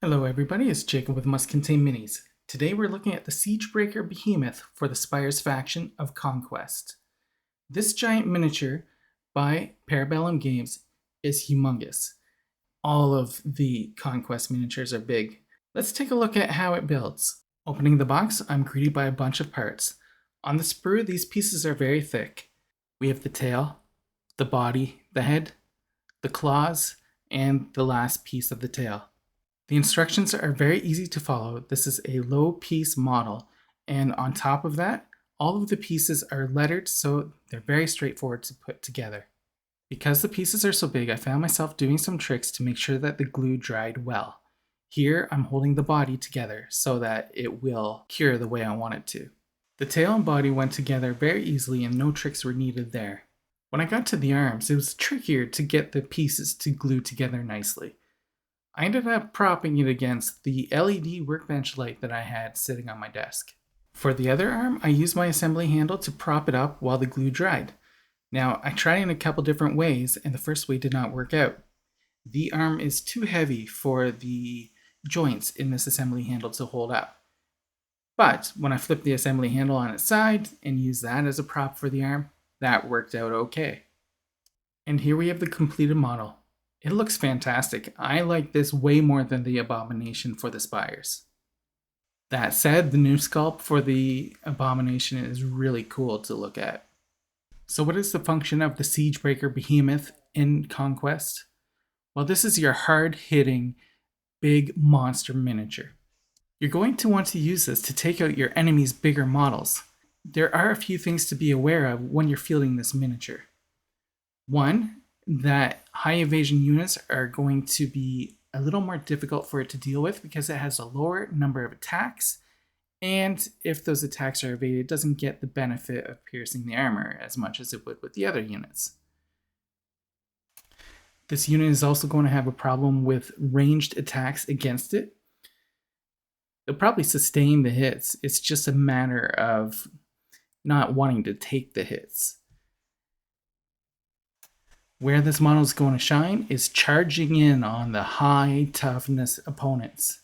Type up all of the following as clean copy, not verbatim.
Hello everybody, it's Jacob with Must Contain Minis. Today we're looking at the Siegebreaker Behemoth for the Spires faction of Conquest. This giant miniature by Para Bellum Games is humongous. All of the Conquest miniatures are big. Let's take a look at how it builds. Opening the box, I'm greeted by a bunch of parts. On the sprue, these pieces are very thick. We have the tail, the body, the head, the claws, and the last piece of the tail. The instructions are very easy to follow. This is a low piece model, and on top of that, all of the pieces are lettered, so they're very straightforward to put together. Because the pieces are so big, I found myself doing some tricks to make sure that the glue dried well. Here, I'm holding the body together so that it will cure the way I want it to. The tail and body went together very easily and no tricks were needed there. When I got to the arms, it was trickier to get the pieces to glue together nicely. I ended up propping it against the LED workbench light that I had sitting on my desk. For the other arm, I used my assembly handle to prop it up while the glue dried. Now, I tried in a couple different ways, and the first way did not work out. The arm is too heavy for the joints in this assembly handle to hold up. But when I flipped the assembly handle on its side and used that as a prop for the arm, that worked out okay. And here we have the completed model. It looks fantastic. I like this way more than the Abomination for the Spires. That said, the new sculpt for the Abomination is really cool to look at. So what is the function of the Siegebreaker Behemoth in Conquest? Well, this is your hard-hitting, big monster miniature. You're going to want to use this to take out your enemy's bigger models. There are a few things to be aware of when you're fielding this miniature. One, that high evasion units are going to be a little more difficult for it to deal with because it has a lower number of attacks, and if those attacks are evaded, it doesn't get the benefit of piercing the armor as much as it would with the other units. This unit is also going to have a problem with ranged attacks against it. It'll probably sustain the hits, it's just a matter of not wanting to take the hits. Where this model is going to shine is charging in on the high toughness opponents.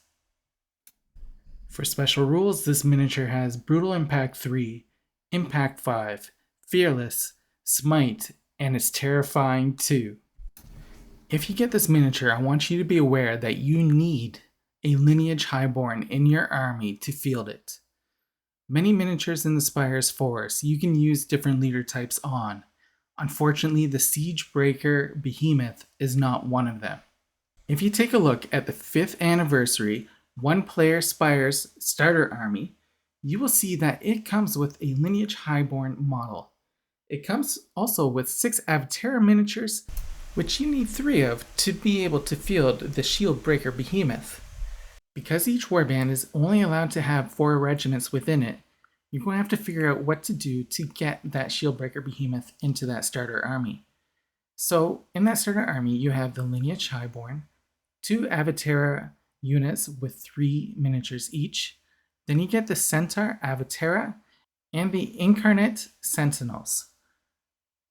For special rules, this miniature has Brutal Impact 3, Impact 5, Fearless, Smite, and it's Terrifying 2. If you get this miniature, I want you to be aware that you need a Lineage Highborn in your army to field it. Many miniatures in the Spires Force you can use different leader types on. Unfortunately, the Siegebreaker Behemoth is not one of them. If you take a look at the 5th anniversary one-player Spires starter army, you will see that it comes with a Lineage Highborn model. It comes also with 6 Avatara miniatures, which you need 3 of to be able to field the Shieldbreaker Behemoth. Because each warband is only allowed to have 4 regiments within it, you're going to have to figure out what to do to get that Shieldbreaker Behemoth into that starter army. So in that starter army, you have the Lineage Highborn, 2 Avatara units with 3 miniatures each. Then you get the Centaur Avatara and the Incarnate Sentinels.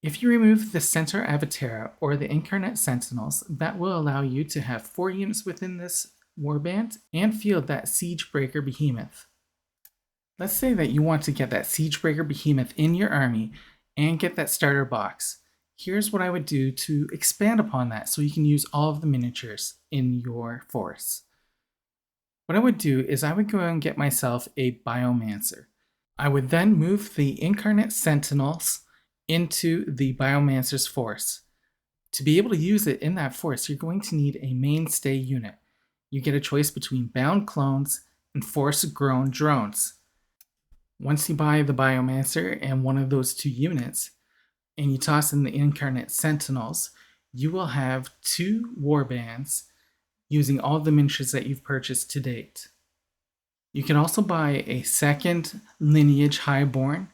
If you remove the Centaur Avatara or the Incarnate Sentinels, that will allow you to have 4 units within this warband and field that Siegebreaker Behemoth. Let's say that you want to get that Siegebreaker Behemoth in your army and get that starter box. Here's what I would do to expand upon that so you can use all of the miniatures in your force. What I would do is I would go and get myself a Biomancer. I would then move the Incarnate Sentinels into the Biomancer's force. To be able to use it in that force, you're going to need a mainstay unit. You get a choice between Bound Clones and Force-Grown Drones. Once you buy the Biomancer and one of those 2 units, and you toss in the Incarnate Sentinels, you will have 2 warbands using all the miniatures that you've purchased to date. You can also buy a second Lineage Highborn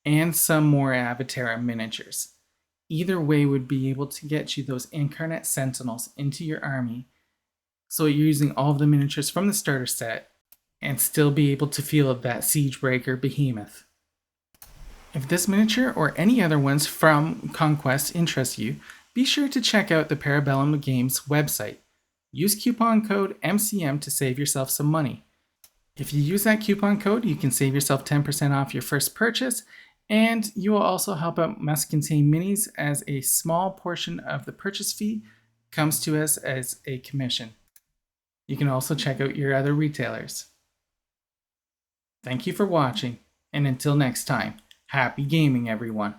and some more Avatara miniatures. Either way would be able to get you those Incarnate Sentinels into your army, so you're using all of the miniatures from the starter set and still be able to field that Siegebreaker Behemoth. If this miniature or any other ones from Conquest interest you, be sure to check out the Para Bellum Games website. Use coupon code MCM to save yourself some money. If you use that coupon code, you can save yourself 10% off your first purchase, and you will also help out Muscantine Minis, as a small portion of the purchase fee comes to us as a commission. You can also check out your other retailers. Thank you for watching, and until next time, happy gaming, everyone.